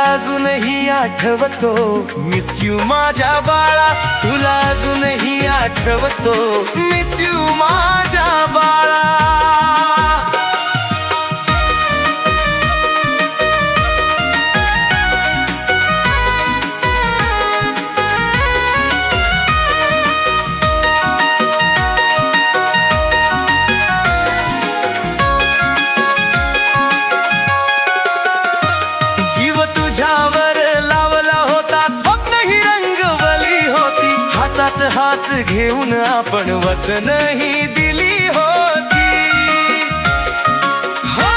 अजूनही आठवतो, miss you माझ्या बाळा. तुला अजूनही आठवतो, मिस यू माझ्या बाळा. हातात हात घेऊन आपण वचनही दिली होती. हो,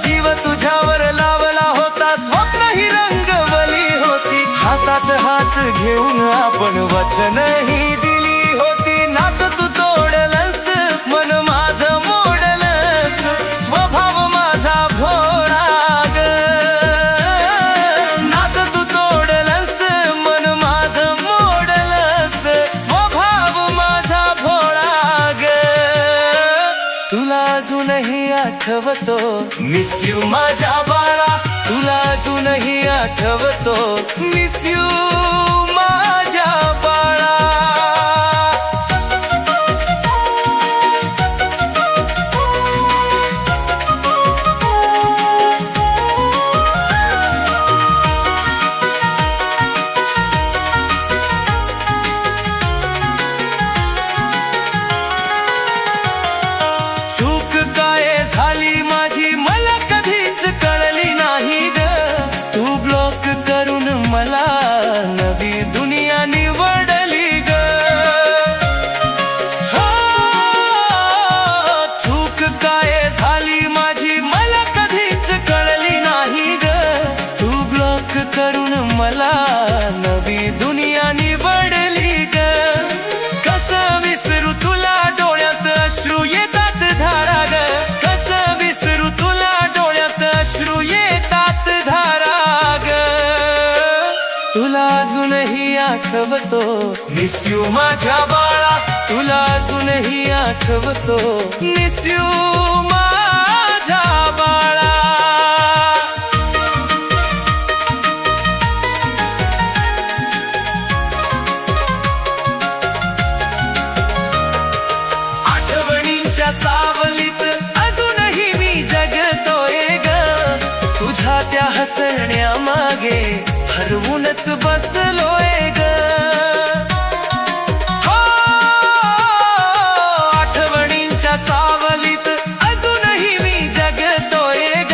जीव तुझ्यावर लावला होता, स्वप्नही रंगवली होती. हातात हात घेऊन आपण वचनही दिली होती. नात तू तोडलंस, मन माझं मोडलंस, स्वभाव माझा भोळा ग. नात तू तोडलंस, मन माझं मोडलंस, स्वभाव माझा भोळा ग. तुला अजूनही आठवतो, मिस यू माझ्या बाळा. तुला अजूनही आठवतो, मिस यू माझ्या बाळा. चूक काय झाली माझी मला कधीच कळली नाही ग. तू ब्लॉक करून मला नवी दुनिया निवडली ग. हो, चूक काय झाली माझी मला कधीच कळली नाही ग. तू ब्लॉक करून मला नवी दुनिया निवडली ग. कसं विसरू तुला, डोळ्यात अश्रू येतात धारा ग. कसं विसरू तुला, डोळ्यात अश्रू येतात धारा ग. तुला अजूनही आठवतो, मिस यू माझ्या बाळा. तुला अजूनही आठवतो, मिस यू माझ्या बाळा. आठवणींच्या सावलीत अजूनही मी जगतोय ग. तुझ्या त्या हसण्यामागे हरवूनच बसलोय ग. हो, आठवणींच्या सावलीत अजूनही मी जगतोय ग.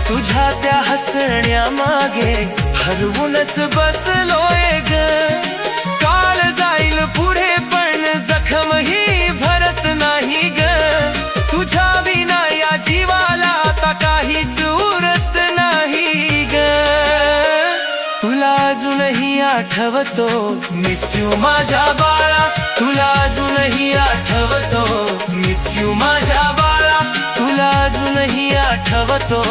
तुझ्या त्या हसण्यामागे हरवूनच बसलोय ग. काळ जाईल पुढे पण जखमही भरत नाही ग. तुझ्या विना या जीवाला आता काहीच उरत नाही ग. तुला अजूनही आठवतो, मिस यू माझ्या बाळा. तुला अजूनही आठवतो, मिस यू माझ्या बाळा. तुला अजूनही आठवतो.